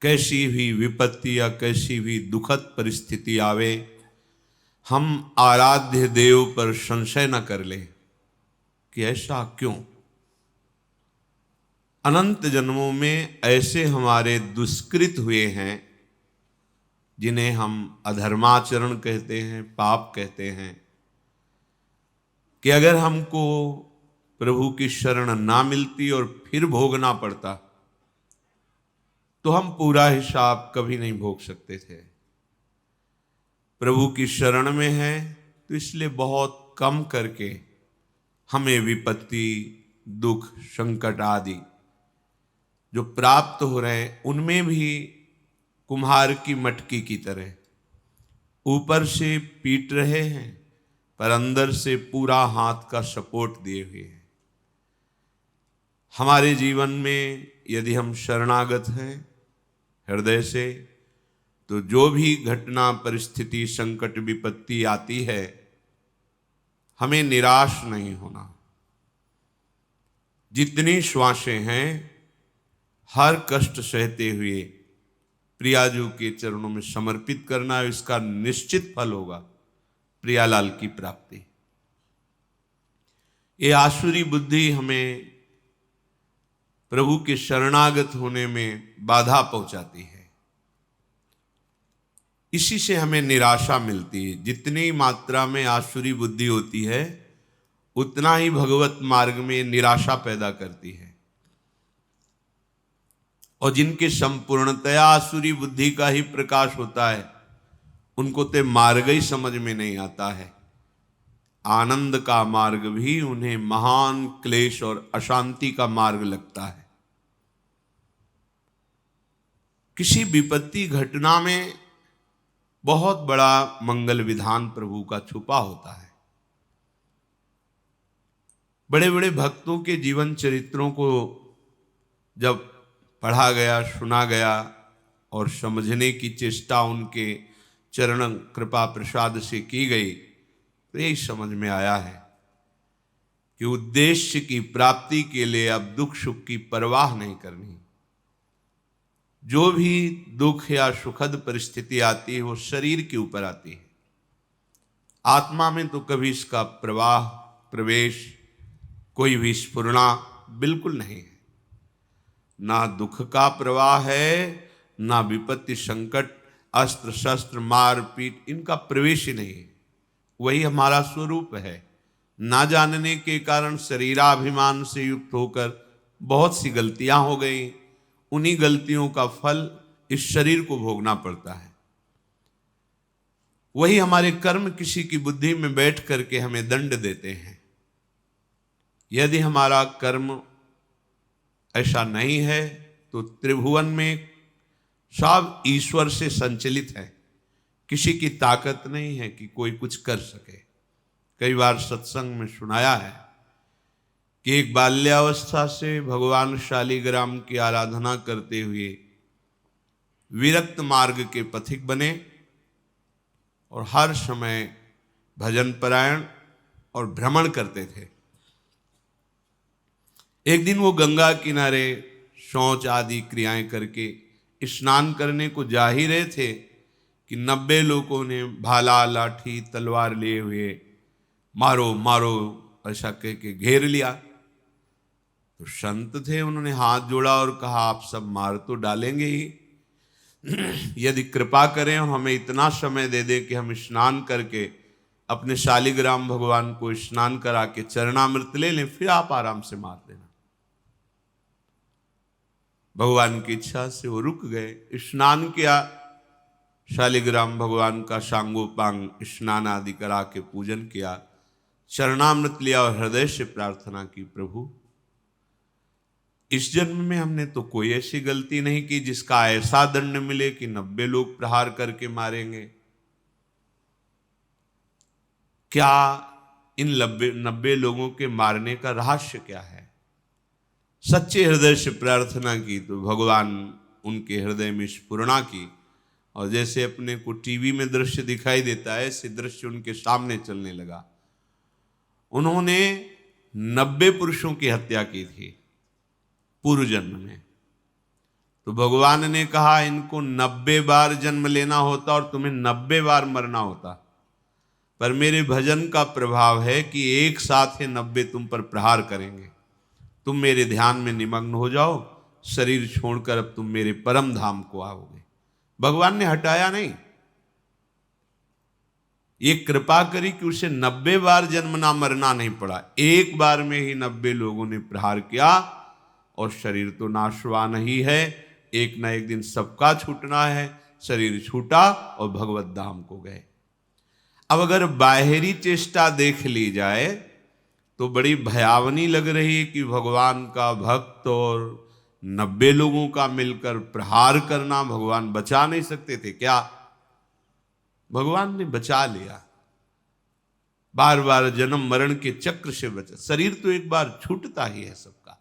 कैसी भी विपत्ति या कैसी भी दुखद परिस्थिति आवे, हम आराध्य देव पर संशय न कर ले कि ऐसा क्यों। अनंत जन्मों में ऐसे हमारे दुष्कृत हुए हैं जिन्हें हम अधर्माचरण कहते हैं, पाप कहते हैं, कि अगर हमको प्रभु की शरण ना मिलती और फिर भोगना पड़ता तो हम पूरा हिसाब कभी नहीं भोग सकते थे। प्रभु की शरण में है तो इसलिए बहुत कम करके हमें विपत्ति, दुख, संकट आदि जो प्राप्त हो रहे हैं उनमें भी कुम्हार की मटकी की तरह ऊपर से पीट रहे हैं पर अंदर से पूरा हाथ का सपोर्ट दिए हुए हैं। हमारे जीवन में यदि हम शरणागत हैं हृदय से, तो जो भी घटना, परिस्थिति, संकट, विपत्ति आती है हमें निराश नहीं होना। जितनी श्वासें हैं हर कष्ट सहते हुए प्रियाजू के चरणों में समर्पित करना, इसका निश्चित फल होगा प्रियालाल की प्राप्ति। ये आसुरी बुद्धि हमें प्रभु के शरणागत होने में बाधा पहुंचाती है। इसी से हमें निराशा मिलती है। जितनी मात्रा में आसुरी बुद्धि होती है उतना ही भगवत मार्ग में निराशा पैदा करती है। और जिनके संपूर्णतया आसुरी बुद्धि का ही प्रकाश होता है उनको तो मार्ग ही समझ में नहीं आता है। आनंद का मार्ग भी उन्हें महान क्लेश और अशांति का मार्ग लगता है। किसी विपत्ति घटना में बहुत बड़ा मंगल विधान प्रभु का छुपा होता है। बड़े बड़े भक्तों के जीवन चरित्रों को जब पढ़ा गया, सुना गया और समझने की चेष्टा उनके चरण कृपा प्रसाद से की गई तो यही समझ में आया है कि उद्देश्य की प्राप्ति के लिए अब दुख सुख की परवाह नहीं करनी। जो भी दुख या सुखद परिस्थिति आती है वो शरीर के ऊपर आती है, आत्मा में तो कभी इसका प्रवाह, प्रवेश, कोई भी स्फुरना बिल्कुल नहीं है। ना दुख का प्रवाह है, ना विपत्ति, संकट, अस्त्र शस्त्र, मार पीट, इनका प्रवेश ही नहीं है। वही हमारा स्वरूप है। ना जानने के कारण शरीराभिमान से युक्त होकर बहुत सी गलतियां हो गई। उन्हीं गलतियों का फल इस शरीर को भोगना पड़ता है। वही हमारे कर्म किसी की बुद्धि में बैठ करके हमें दंड देते हैं। यदि हमारा कर्म ऐसा नहीं है तो त्रिभुवन में सब ईश्वर से संचलित है। किसी की ताकत नहीं है कि कोई कुछ कर सके। कई बार सत्संग में सुनाया है कि एक बाल्यावस्था से भगवान शालिग्राम की आराधना करते हुए विरक्त मार्ग के पथिक बने और हर समय भजन परायण और भ्रमण करते थे। एक दिन वो गंगा किनारे शौच आदि क्रियाएं करके स्नान करने को जा ही रहे थे कि 90 लोगों ने भाला, लाठी, तलवार लिए हुए मारो मारो ऐसा कह के घेर लिया। तो संत थे, उन्होंने हाथ जोड़ा और कहा आप सब मार तो डालेंगे ही, यदि कृपा करें और हमें इतना समय दे दे कि हम स्नान करके अपने शालिग्राम भगवान को स्नान करा के चरणामृत ले लें, फिर आप आराम से मार देना। भगवान की इच्छा से वो रुक गए, स्नान किया, शालिग्राम भगवान का सांगोपांग स्नान आदि करा के पूजन किया, चरणामृत लिया और हृदय से प्रार्थना की, प्रभु इस जन्म में हमने तो कोई ऐसी गलती नहीं की जिसका ऐसा दंड मिले कि 90 लोग प्रहार करके मारेंगे। क्या इन 90 लोगों के मारने का रहस्य क्या है? सच्चे हृदय से प्रार्थना की तो भगवान उनके हृदय में स्फुरणा की और जैसे अपने को टीवी में दृश्य दिखाई देता है ऐसे दृश्य उनके सामने चलने लगा। उन्होंने 90 पुरुषों की हत्या की थी पूर्व जन्म में। तो भगवान ने कहा इनको 90 बार जन्म लेना होता और तुम्हें 90 बार मरना होता, पर मेरे भजन का प्रभाव है कि एक साथ ही 90 तुम पर प्रहार करेंगे। तुम मेरे ध्यान में निमग्न हो जाओ, शरीर छोड़कर अब तुम मेरे परम धाम को आओगे। भगवान ने हटाया नहीं, ये कृपा करी कि उसे 90 बार जन्मना मरना नहीं पड़ा। एक बार में ही 90 लोगों ने प्रहार किया और शरीर तो नाशवान ही है, एक ना एक दिन सबका छूटना है। शरीर छूटा और भगवत धाम को गए। अब अगर बाहरी चेष्टा देख ली जाए तो बड़ी भयावनी लग रही है कि भगवान का भक्त और 90 लोगों का मिलकर प्रहार करना, भगवान बचा नहीं सकते थे क्या? भगवान ने बचा लिया। बार बार जन्म मरण के चक्र से बचा। शरीर तो एक बार छूटता ही है सबका।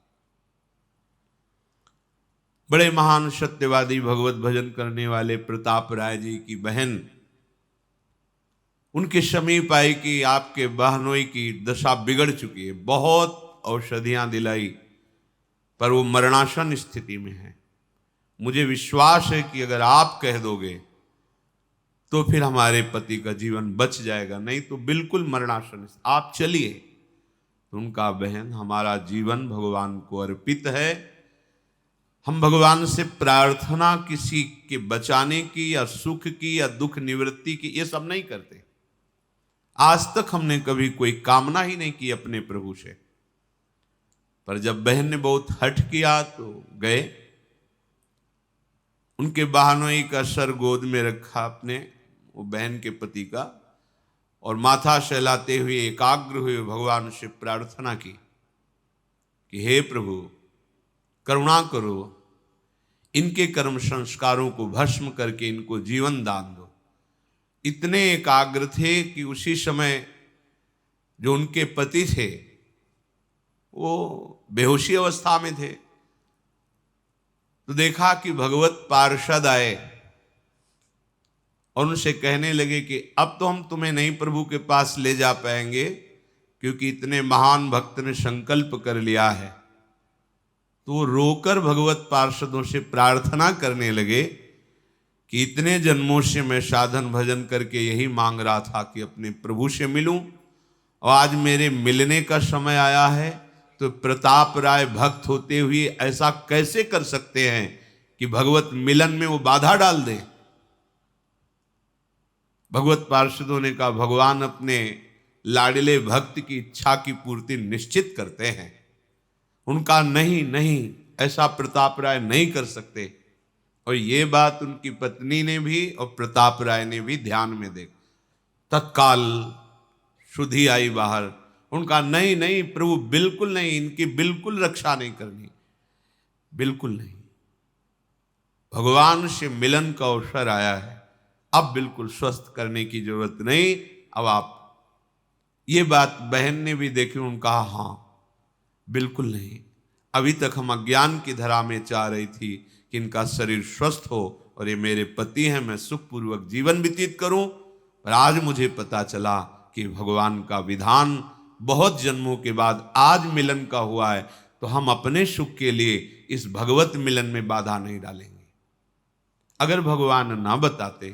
बड़े महान सत्यवादी भगवत भजन करने वाले प्रताप राय जी की बहन उनके समीप आई कि आपके बहनोई की दशा बिगड़ चुकी है, बहुत औषधियां दिलाई पर वो मरणासन स्थिति में है। मुझे विश्वास है कि अगर आप कह दोगे तो फिर हमारे पति का जीवन बच जाएगा, नहीं तो बिल्कुल मरणासन, आप चलिए। तो उनका बहन हमारा जीवन भगवान को अर्पित है, हम भगवान से प्रार्थना किसी के बचाने की या सुख की या दुख निवृत्ति की ये सब नहीं करते। आज तक हमने कभी कोई कामना ही नहीं की अपने प्रभु से। पर जब बहन ने बहुत हठ किया तो गए, उनके बहनोई का सर गोद में रखा अपने, वो बहन के पति का, और माथा सहलाते हुए एकाग्र हुए भगवान से प्रार्थना की कि हे प्रभु करुणा करो, इनके कर्म संस्कारों को भस्म करके इनको जीवन दान दो। इतने एकाग्र थे कि उसी समय जो उनके पति थे वो बेहोशी अवस्था में थे। तो देखा कि भगवत पार्षद आए और उनसे कहने लगे कि अब तो हम तुम्हें नहीं प्रभु के पास ले जा पाएंगे, क्योंकि इतने महान भक्त ने संकल्प कर लिया है। तो वो रोकर भगवत पार्षदों से प्रार्थना करने लगे कि इतने जन्मों से मैं साधन भजन करके यही मांग रहा था कि अपने प्रभु से मिलूं, और आज मेरे मिलने का समय आया है। तो प्रताप राय भक्त होते हुए ऐसा कैसे कर सकते हैं कि भगवत मिलन में वो बाधा डाल दें? भगवत पार्षदों ने कहा भगवान अपने लाडले भक्त की इच्छा की पूर्ति निश्चित करते हैं। उनका नहीं नहीं, ऐसा प्रताप राय नहीं कर सकते। और ये बात उनकी पत्नी ने भी और प्रताप राय ने भी ध्यान में देखा। तत्काल शुद्धि आई बाहर। उनका नहीं नहीं प्रभु बिल्कुल नहीं, इनकी बिल्कुल रक्षा नहीं करनी, बिल्कुल नहीं। भगवान से मिलन का अवसर आया है, अब बिल्कुल स्वस्थ करने की जरूरत नहीं। अब आप, ये बात बहन ने भी देखी, उन्होंने कहा हाँ बिल्कुल नहीं। अभी तक हम अज्ञान की धरा में चाह रही थी कि इनका शरीर स्वस्थ हो और ये मेरे पति हैं, मैं सुखपूर्वक जीवन व्यतीत करूं, पर आज मुझे पता चला कि भगवान का विधान बहुत जन्मों के बाद आज मिलन का हुआ है, तो हम अपने सुख के लिए इस भगवत मिलन में बाधा नहीं डालेंगे। अगर भगवान ना बताते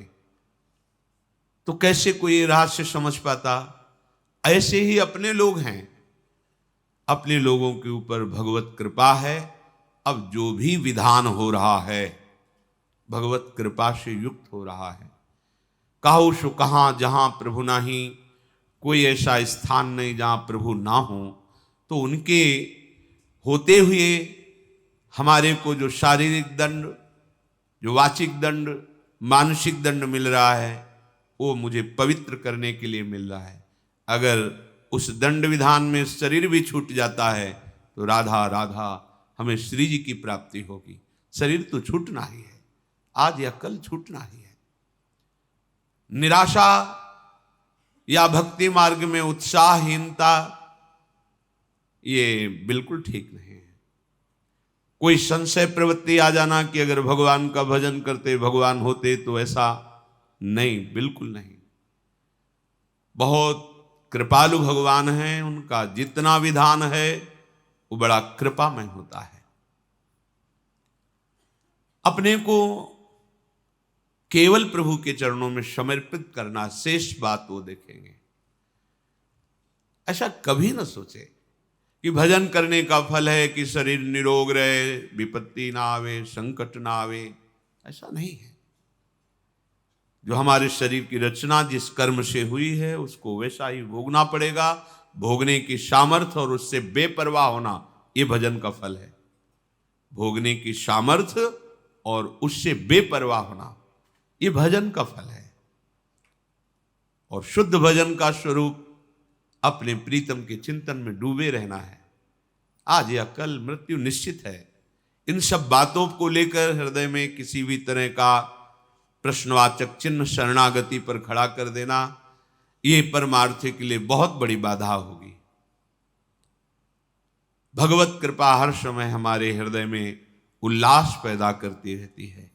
तो कैसे कोई रहस्य समझ पाता? ऐसे ही अपने लोग हैं, अपने लोगों के ऊपर भगवत कृपा है। अब जो भी विधान हो रहा है भगवत कृपा से युक्त हो रहा है। कहो सो कहाँ जहाँ प्रभु नाही, कोई ऐसा स्थान नहीं जहाँ प्रभु ना हो। तो उनके होते हुए हमारे को जो शारीरिक दंड, जो वाचिक दंड, मानसिक दंड मिल रहा है, वो मुझे पवित्र करने के लिए मिल रहा है। अगर उस दंड विधान में शरीर भी छूट जाता है तो राधा राधा हमें श्री जी की प्राप्ति होगी। शरीर तो छूटना ही है, आज या कल छूटना ही है। निराशा या भक्ति मार्ग में उत्साहहीनता ये बिल्कुल ठीक नहीं है। कोई संशय प्रवृत्ति आ जाना कि अगर भगवान का भजन करते भगवान होते तो ऐसा नहीं, बिल्कुल नहीं। बहुत कृपालु भगवान हैं, उनका जितना विधान है वो बड़ा कृपामय होता है। अपने को केवल प्रभु के चरणों में समर्पित करना, शेष बात वो देखेंगे। ऐसा कभी न सोचे कि भजन करने का फल है कि शरीर निरोग रहे, विपत्ति ना आवे, संकट ना आवे। ऐसा नहीं है। जो हमारे शरीर की रचना जिस कर्म से हुई है उसको वैसा ही भोगना पड़ेगा। भोगने की सामर्थ्य और उससे बेपरवाह होना, ये भजन का फल है। भोगने की सामर्थ्य और उससे बेपरवाह होना, ये भजन का फल है। और शुद्ध भजन का स्वरूप अपने प्रीतम के चिंतन में डूबे रहना है। आज या कल मृत्यु निश्चित है। इन सब बातों को लेकर हृदय में किसी भी तरह का प्रश्नवाचक चिन्ह शरणागति पर खड़ा कर देना, ये परमार्थ के लिए बहुत बड़ी बाधा होगी। भगवत कृपा हर समय हमारे हृदय में उल्लास पैदा करती रहती है।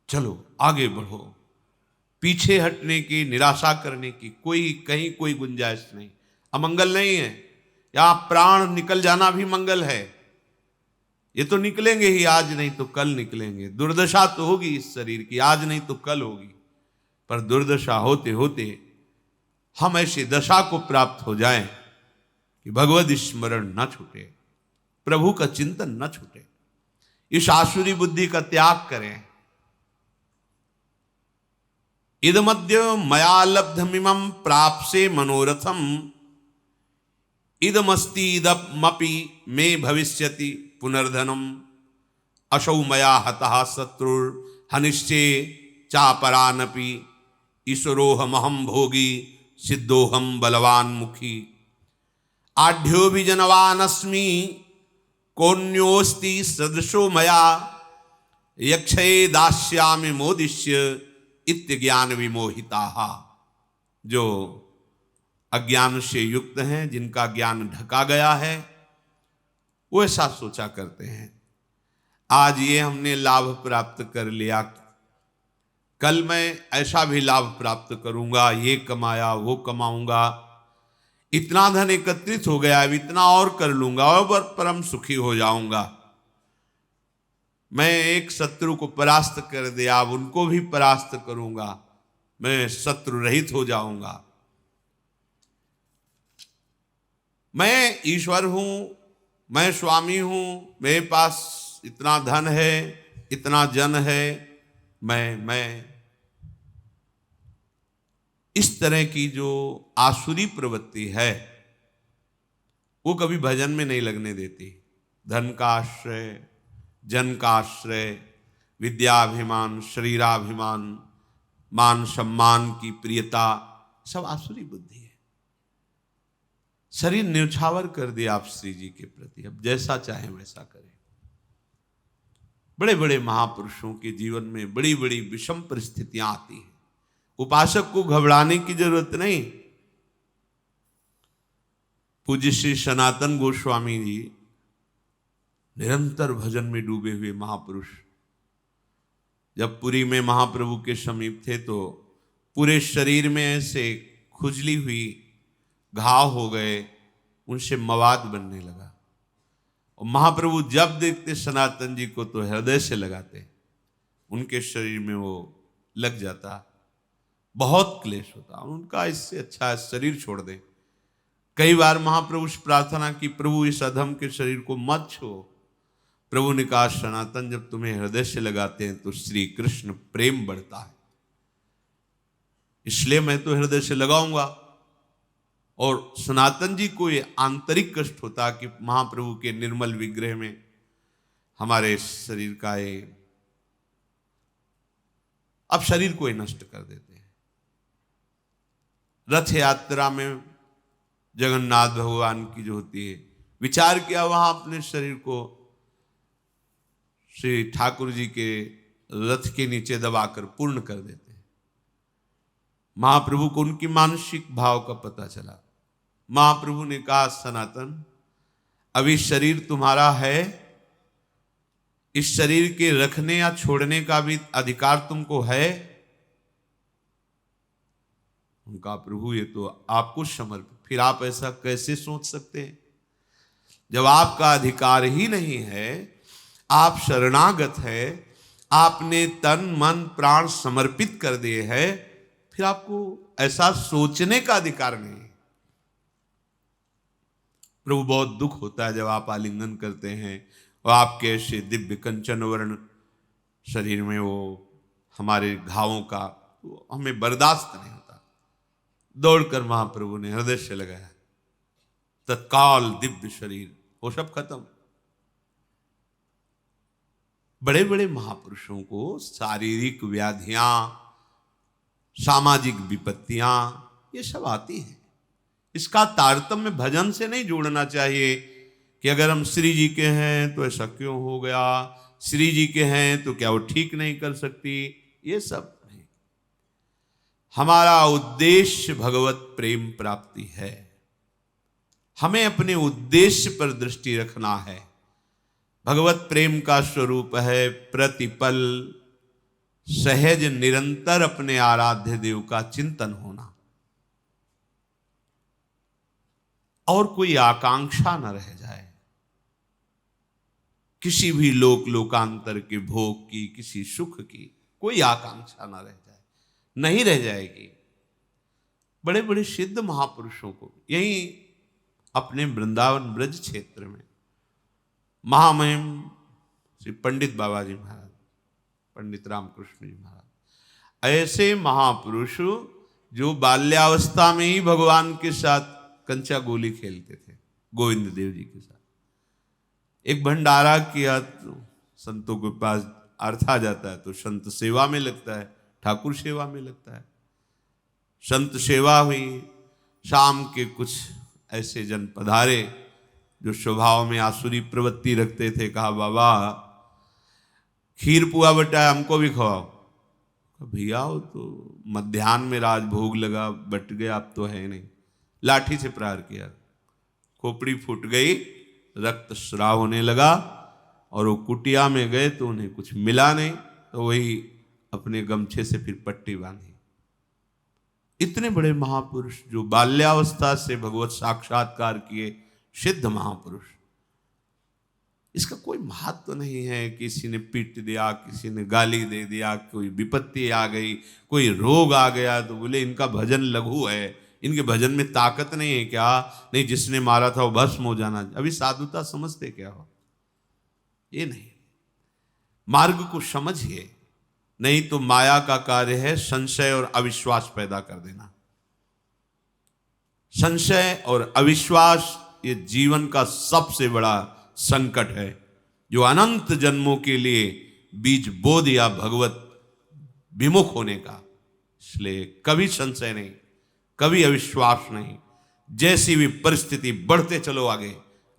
चलो आगे बढ़ो, पीछे हटने की, निराशा करने की कहीं कोई गुंजाइश नहीं। अमंगल नहीं है, या प्राण निकल जाना भी मंगल है। ये तो निकलेंगे ही, आज नहीं तो कल निकलेंगे। दुर्दशा तो होगी इस शरीर की, आज नहीं तो कल होगी। पर दुर्दशा होते होते हम ऐसी दशा को प्राप्त हो जाएं कि भगवद स्मरण न छूटे, प्रभु का चिंतन न छूटे। इस आसुरी बुद्धि का त्याग करें। इदमद्य मया लब्धमिमं प्राप्से मनोरथम, इदमस्ति इदमपि मे भविष्यति पुनर्धनम, असौ मया हतः शत्रुर हनिश्चे चापरानपि, ईश्वरोहमहं भोगी सिद्धोहम बलवान मुखी, आढ्यो विजनवानस्मि कोन्योस्ति सदृशो मया, यक्षये दास्यामि मोदिष्य इत्यज्ञान विमोहिताः। जो अज्ञान से युक्त हैं, जिनका ज्ञान ढका गया है, वो ऐसा सोचा करते हैं आज ये हमने लाभ प्राप्त कर लिया, कल मैं ऐसा भी लाभ प्राप्त करूंगा, ये कमाया वो कमाऊंगा, इतना धन एकत्रित हो गया, अब इतना और कर लूंगा और परम सुखी हो जाऊंगा। मैं एक शत्रु को परास्त कर दिया, अब उनको भी परास्त करूंगा, मैं शत्रु रहित हो जाऊंगा। मैं ईश्वर हूं, मैं स्वामी हूं, मेरे पास इतना धन है, इतना जन है, मैं इस तरह की जो आसुरी प्रवृत्ति है वो कभी भजन में नहीं लगने देती। धन का आश्रय, जन का आश्रय, विद्याभिमान, शरीराभिमान, मान सम्मान की प्रियता, सब आसुरी बुद्धि है। शरीर न्यौछावर कर दिया आप श्री जी के प्रति, अब जैसा चाहे वैसा करें। बड़े बड़े महापुरुषों के जीवन में बड़ी बड़ी विषम परिस्थितियां आती हैं। उपासक को घबराने की जरूरत नहीं। पूज्य श्री सनातन गोस्वामी जी निरंतर भजन में डूबे हुए महापुरुष, जब पुरी में महाप्रभु के समीप थे तो पूरे शरीर में ऐसे खुजली हुई, घाव हो गए, उनसे मवाद बनने लगा। और महाप्रभु जब देखते सनातन जी को तो हृदय से लगाते, उनके शरीर में वो लग जाता, बहुत क्लेश होता। उनका इससे अच्छा है शरीर छोड़ दें। कई बार महाप्रभु से प्रार्थना की, प्रभु इस अधम के शरीर को मत छो। प्रभु ने कहा, सनातन जब तुम्हें हृदय से लगाते हैं तो श्री कृष्ण प्रेम बढ़ता है, इसलिए मैं तो हृदय से लगाऊंगा। और सनातन जी को ये आंतरिक कष्ट होता कि महाप्रभु के निर्मल विग्रह में हमारे शरीर का ये, अब शरीर को ही नष्ट कर देते हैं। रथ यात्रा में जगन्नाथ भगवान की जो होती है, विचार किया वहां अपने शरीर को श्री ठाकुर जी के रथ के नीचे दबाकर पूर्ण कर देते हैं। महाप्रभु को उनकी मानसिक भाव का पता चला। महाप्रभु ने कहा, सनातन अभी शरीर तुम्हारा है, इस शरीर के रखने या छोड़ने का भी अधिकार तुमको है। उनका प्रभु ये तो आपको समर्पित, फिर आप ऐसा कैसे सोच सकते हैं जब आपका अधिकार ही नहीं है। आप शरणागत है, आपने तन मन प्राण समर्पित कर दिए हैं, फिर आपको ऐसा सोचने का अधिकार नहीं है। प्रभु बहुत दुख होता है जब आप आलिंगन करते हैं और आपके ऐसे दिव्य कंचन वर्ण शरीर में वो हमारे घावों का तो हमें बर्दाश्त नहीं होता। दौड़कर महाप्रभु ने हृदय से लगाया, तत्काल दिव्य शरीर वो सब खत्म। बड़े बड़े महापुरुषों को शारीरिक व्याधियां, सामाजिक विपत्तियां ये सब आती हैं। इसका तारतम्य भजन से नहीं जोड़ना चाहिए कि अगर हम श्री जी के हैं तो ऐसा क्यों हो गया, श्री जी के हैं तो क्या वो ठीक नहीं कर सकती, ये सब नहीं। हमारा उद्देश्य भगवत प्रेम प्राप्ति है। हमें अपने उद्देश्य पर दृष्टि रखना है। भगवत प्रेम का स्वरूप है प्रतिपल सहज निरंतर अपने आराध्य देव का चिंतन होना, और कोई आकांक्षा न रह जाए किसी भी लोकांतर के भोग की, किसी सुख की कोई आकांक्षा न रह जाए, नहीं रह जाएगी। बड़े बड़े सिद्ध महापुरुषों को यही अपने वृंदावन ब्रज क्षेत्र में महामहिम श्री पंडित बाबा जी महाराज, पंडित रामकृष्ण जी महाराज, ऐसे महापुरुष जो बाल्यावस्था में ही भगवान के साथ कंचा गोली खेलते थे, गोविंद देव जी के साथ। एक भंडारा किया तो संतों के पास अर्थ आ जाता है तो संत सेवा में लगता है, ठाकुर सेवा में लगता है। संत सेवा हुई, शाम के कुछ ऐसे जन पधारे जो स्वभाव में आसुरी प्रवृत्ति रखते थे। कहा बाबा खीर पुआ बटा हमको भी खवाओ। भैया वो तो मध्याह्न में राजभोग लगा, बट गया, अब तो है नहीं। लाठी से प्रहार किया, खोपड़ी फूट गई, रक्त स्राव होने लगा, और वो कुटिया में गए तो उन्हें कुछ मिला नहीं, तो वही अपने गमछे से फिर पट्टी बांधी। इतने बड़े महापुरुष जो बाल्यावस्था से भगवत साक्षात्कार किए सिद्ध महापुरुष, इसका कोई महत्व नहीं है। किसी ने पीट दिया, किसी ने गाली दे दिया, कोई विपत्ति आ गई, कोई रोग आ गया तो बोले इनका भजन लघु है, इनके भजन में ताकत नहीं है क्या? नहीं, जिसने मारा था वो भस्म हो जाना। अभी साधुता समझते क्या हो? ये नहीं, मार्ग को समझिए, नहीं तो माया का कार्य है संशय और अविश्वास पैदा कर देना। संशय और अविश्वास ये जीवन का सबसे बड़ा संकट है, जो अनंत जन्मों के लिए बीज बो दिया भगवत विमुख होने का। इसलिए कभी संशय नहीं, कभी अविश्वास नहीं। जैसी भी परिस्थिति, बढ़ते चलो आगे,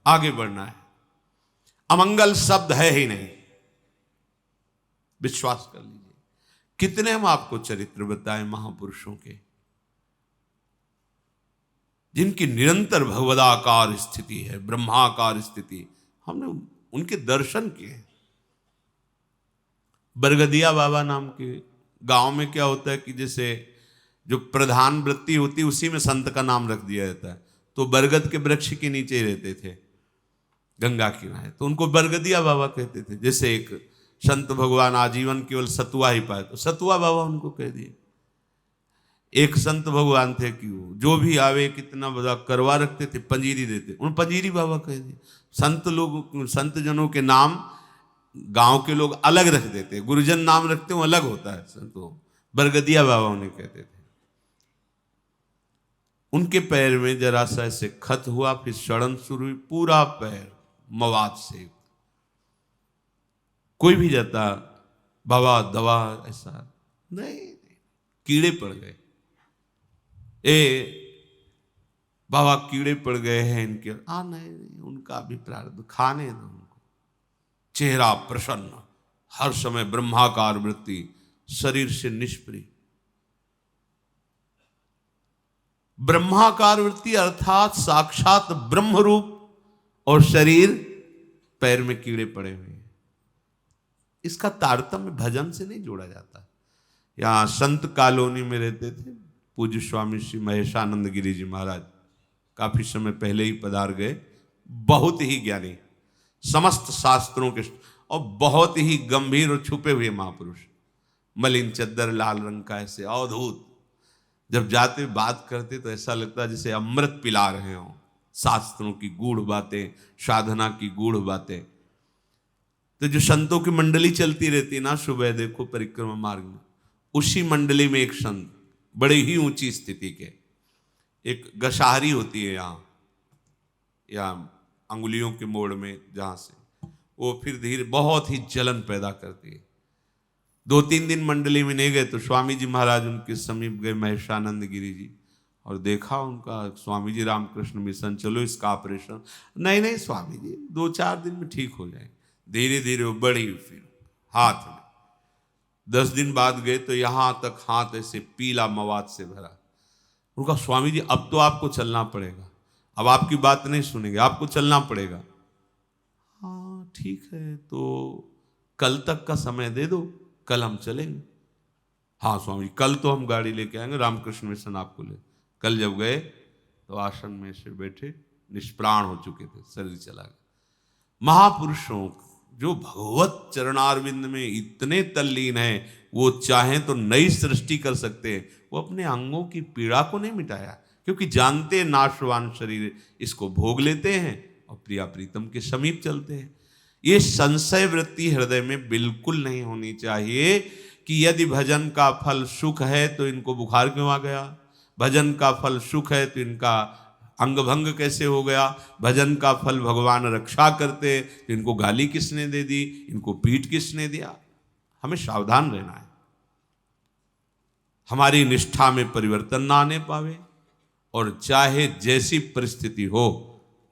आगे बढ़ना है। अमंगल शब्द है ही नहीं, विश्वास कर लीजिए। कितने हम आपको चरित्र बताएं महापुरुषों के, जिनकी निरंतर भगवदाकार स्थिति है, ब्रह्माकार स्थिति। हमने उनके दर्शन किए। बरगदिया बाबा नाम के गांव में क्या होता है कि जैसे जो प्रधान वृत्ति होती है उसी में संत का नाम रख दिया जाता है। तो बरगद के वृक्ष के नीचे रहते थे, गंगा किनारे, तो उनको बरगदिया बाबा कहते थे। जैसे एक संत भगवान आजीवन केवल सतुआ ही पाए तो सतुआ बाबा उनको कह दिए। एक संत भगवान थे कि वो जो भी आवे कितना बड़ा करवा रखते थे, पंजीरी देते, उन पंजीरी बाबा कह दिए। संत जनों के नाम गांव के लोग अलग रख देते, गुरुजन नाम रखते वो अलग होता है, संतों बरगदिया बाबा उन्हें कहते थे। उनके पैर में जरा सा ऐसे खत हुआ, फिर सड़न शुरू हुई, पूरा पैर मवाद से। कोई भी जाता बाबा दवा, ऐसा नहीं, कीड़े पड़ गए। बाबा कीड़े पड़ गए हैं इनके। नहीं, उनका भी प्रारब्ध, खाने दो उनको। चेहरा प्रसन्न, हर समय ब्रह्माकार वृत्ति, शरीर से निष्प्रिय। ब्रह्माकार वृत्ति अर्थात साक्षात ब्रह्म रूप, और शरीर पैर में कीड़े पड़े हुए हैं। इसका तारतम्य भजन से नहीं जोड़ा जाता। यहाँ संत कॉलोनी में रहते थे पूज्य स्वामी श्री महेशानंद गिरी जी महाराज, काफी समय पहले ही पधार गए। बहुत ही ज्ञानी, समस्त शास्त्रों के, और बहुत ही गंभीर और छुपे हुए महापुरुष, मलिन चद्दर लाल रंग का, ऐसे अवधूत। जब जाते बात करते तो ऐसा लगता है जैसे अमृत पिला रहे हो, शास्त्रों की गूढ़ बातें, साधना की गूढ़ बातें। तो जो संतों की मंडली चलती रहती है ना, सुबह देखो परिक्रमा मार्ग में, उसी मंडली में एक संत बड़े ही ऊंची स्थिति के, एक गशाहरी होती है यहाँ या अंगुलियों के मोड़ में, जहां से वो फिर धीरे बहुत ही जलन पैदा करती है। 2-3 दिन मंडली में नहीं गए तो स्वामी जी महाराज उनके समीप गए, महेशानंद गिरी जी, और देखा उनका। स्वामी जी रामकृष्ण मिशन, चलो इसका ऑपरेशन। नहीं नहीं स्वामी जी, 2-4 दिन में ठीक हो जाए। धीरे धीरे वो बढ़ी, फिर हाथ में 10 दिन बाद गए तो यहां तक हाथ ऐसे पीला मवाद से भरा। उनका स्वामी जी अब तो आपको चलना पड़ेगा, अब आपकी बात नहीं सुनेंगे, आपको चलना पड़ेगा। हाँ ठीक है, तो कल तक का समय दे दो, कल हम चलेंगे। हाँ स्वामी जी, कल तो हम गाड़ी लेके आएंगे, रामकृष्ण मिशन आपको ले। कल जब गए तो आसन में से बैठे, निष्प्राण हो चुके थे, शरीर चला गया। महापुरुषों जो भगवत चरणारविंद में इतने तल्लीन हैं, वो चाहें तो नई सृष्टि कर सकते हैं। वो अपने अंगों की पीड़ा को नहीं मिटाया, क्योंकि जानते नाशवान शरीर, इसको भोग लेते हैं और प्रिया प्रीतम के समीप चलते हैं। ये संशय वृत्ति हृदय में बिल्कुल नहीं होनी चाहिए कि यदि भजन का फल सुख है तो इनको बुखार क्यों आ गया, भजन का फल सुख है तो इनका अंग भंग कैसे हो गया, भजन का फल भगवान रक्षा करते तो इनको गाली किसने दे दी, इनको पीठ किसने दिया। हमें सावधान रहना है, हमारी निष्ठा में परिवर्तन ना आने पावे, और चाहे जैसी परिस्थिति हो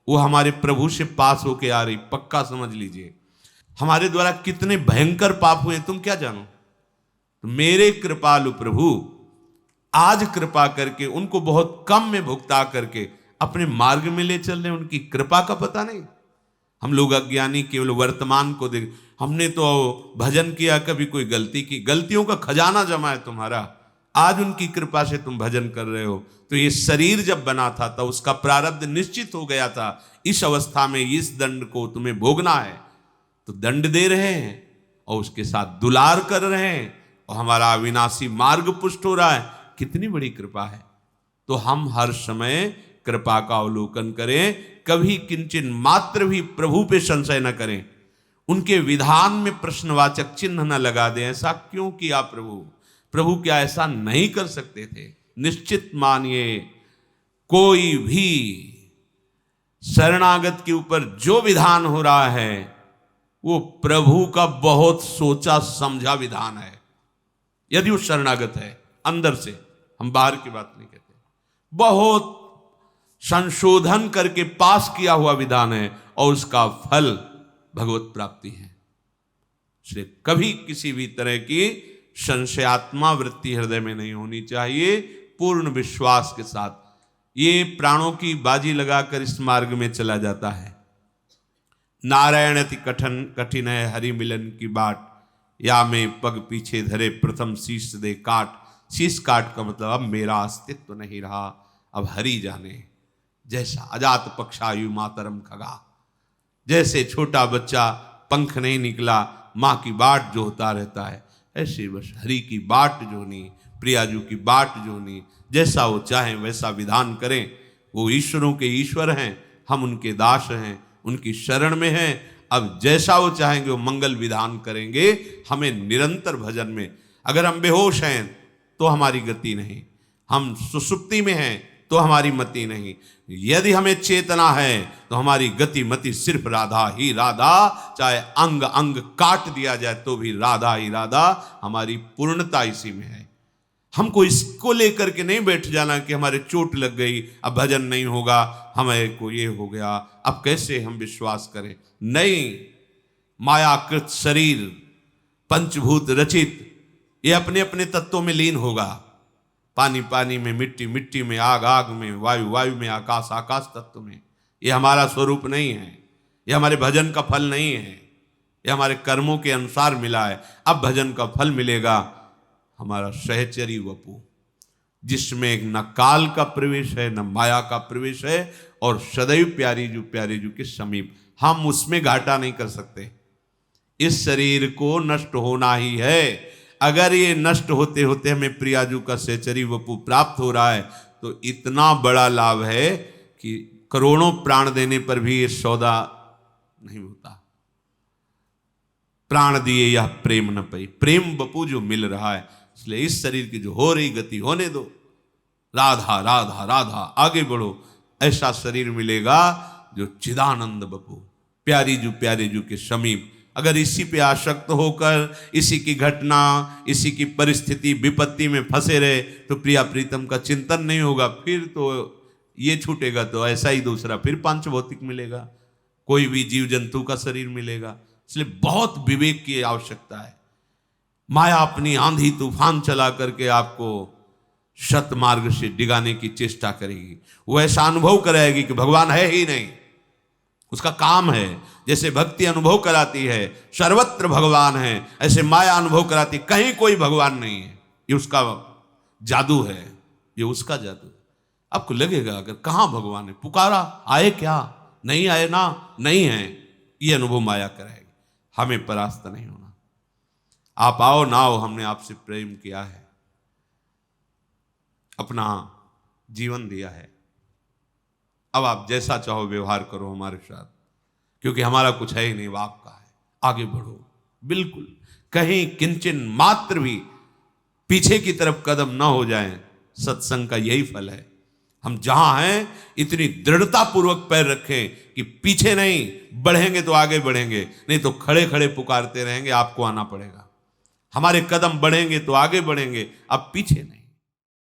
वो हमारे प्रभु से पास होके आ रही, पक्का समझ लीजिए। हमारे द्वारा कितने भयंकर पाप हुए तुम क्या जानो, तो मेरे कृपालु प्रभु आज कृपा करके उनको बहुत कम में भुगता करके अपने मार्ग में ले चल रहे। उनकी कृपा का पता नहीं। हम लोग अज्ञानी केवल वर्तमान को देख, हमने तो भजन किया, कभी कोई गलती की, गलतियों का खजाना जमा है तुम्हारा। आज उनकी कृपा से तुम भजन कर रहे हो। तो ये शरीर जब बना था तो उसका प्रारब्ध निश्चित हो गया था, इस अवस्था में इस दंड को तुम्हें भोगना है, तो दंड दे रहे हैं और उसके साथ दुलार कर रहे हैं, और हमारा अविनाशी मार्ग पुष्ट हो रहा है। कितनी बड़ी कृपा है। तो हम हर समय कृपा का अवलोकन करें, कभी किंचन मात्र भी प्रभु पे संशय न करें, उनके विधान में प्रश्नवाचक चिन्ह न लगा दें। ऐसा क्यों किया प्रभु, प्रभु क्या ऐसा नहीं कर सकते थे। निश्चित मानिए, कोई भी शरणागत के ऊपर जो विधान हो रहा है वो प्रभु का बहुत सोचा समझा विधान है। यदि वो शरणागत है अंदर से, हम बाहर की बात नहीं कहते, बहुत संशोधन करके पास किया हुआ विधान है, और उसका फल भगवत प्राप्ति है। इसलिए कभी किसी भी तरह की संशयात्मा वृत्ति हृदय में नहीं होनी चाहिए। पूर्ण विश्वास के साथ ये प्राणों की बाजी लगाकर इस मार्ग में चला जाता है। नारायण अति कठिन है हरि मिलन की बाट, या में पग पीछे धरे प्रथम शीश दे काट। शीश काट का मतलब अब मेरा अस्तित्व नहीं रहा, अब हरि जाने। जैसा अजात पक्षायु मातरम खगा, जैसे छोटा बच्चा पंख नहीं निकला, माँ की बाट जोहता रहता है, ऐसे बस हरि की बाट जोनी, प्रियाजू की बाट जोनी। जैसा वो चाहे वैसा विधान करें। वो ईश्वरों के ईश्वर हैं, हम उनके दास हैं, उनकी शरण में हैं। अब जैसा वो चाहेंगे वो मंगल विधान करेंगे। हमें निरंतर भजन में, अगर हम बेहोश हैं तो हमारी गति नहीं, हम सुसुप्ति में हैं तो हमारी मति नहीं, यदि हमें चेतना है तो हमारी गति मति सिर्फ राधा ही राधा। चाहे अंग अंग काट दिया जाए तो भी राधा ही राधा। हमारी पूर्णता इसी में है। हमको इसको लेकर के नहीं बैठ जाना कि हमारे चोट लग गई, अब भजन नहीं होगा, हमें को ये हो गया, अब कैसे हम विश्वास करें। नहीं, मायाकृत शरीर पंचभूत रचित, ये अपने अपने तत्वों में लीन होगा। पानी पानी में, मिट्टी मिट्टी में, आग आग में, वायु वायु में, आकाश आकाश तत्व में। ये हमारा स्वरूप नहीं है, ये हमारे भजन का फल नहीं है, ये हमारे कर्मों के अनुसार मिला है। अब भजन का फल मिलेगा हमारा सहचरी वपु, जिसमें न काल का प्रवेश है न माया का प्रवेश है, और सदैव प्यारी जू के समीप। हम उसमें घाटा नहीं कर सकते, इस शरीर को नष्ट होना ही है। अगर ये नष्ट होते होते हमें प्रियाजू का सहचरी वपु प्राप्त हो रहा है तो इतना बड़ा लाभ है कि करोड़ों प्राण देने पर भी ये सौदा नहीं होता। प्राण दिए यह प्रेम न पई, प्रेम बपू जो मिल रहा है, इसलिए इस शरीर की जो हो रही गति होने दो। राधा राधा राधा आगे बढ़ो, ऐसा शरीर मिलेगा जो चिदानंद बपू प्यारी जू के समीप। अगर इसी पे आसक्त होकर इसी की घटना, इसी की परिस्थिति विपत्ति में फंसे रहे तो प्रिया प्रीतम का चिंतन नहीं होगा। फिर तो ये छूटेगा तो ऐसा ही दूसरा फिर पांच भौतिक मिलेगा, कोई भी जीव जंतु का शरीर मिलेगा। इसलिए बहुत विवेक की आवश्यकता है। माया अपनी आंधी तूफान चला करके आपको सत मार्ग से डिगाने की चेष्टा करेगी। वो ऐसा अनुभव कराएगी कि भगवान है ही नहीं, उसका काम है। जैसे भक्ति अनुभव कराती है सर्वत्र भगवान है, ऐसे माया अनुभव कराती कहीं कोई भगवान नहीं है। ये उसका जादू है, ये उसका जादू है। आपको लगेगा अगर कहाँ भगवान है, पुकारा आए क्या, नहीं आए ना, नहीं है, ये अनुभव माया कराएगी। हमें परास्त नहीं होना। आप आओ ना आओ, हमने आपसे प्रेम किया है, अपना जीवन दिया है, अब आप जैसा चाहो व्यवहार करो हमारे साथ, क्योंकि हमारा कुछ है ही नहीं, वो आपका है। आगे बढ़ो, बिल्कुल कहीं किंचन मात्र भी पीछे की तरफ कदम ना हो जाए। सत्संग का यही फल है। हम जहां हैं इतनी दृढ़ता पूर्वक पैर रखें कि पीछे नहीं, बढ़ेंगे तो आगे बढ़ेंगे, नहीं तो खड़े खड़े पुकारते रहेंगे, आपको आना पड़ेगा। हमारे कदम बढ़ेंगे तो आगे बढ़ेंगे, अब पीछे नहीं।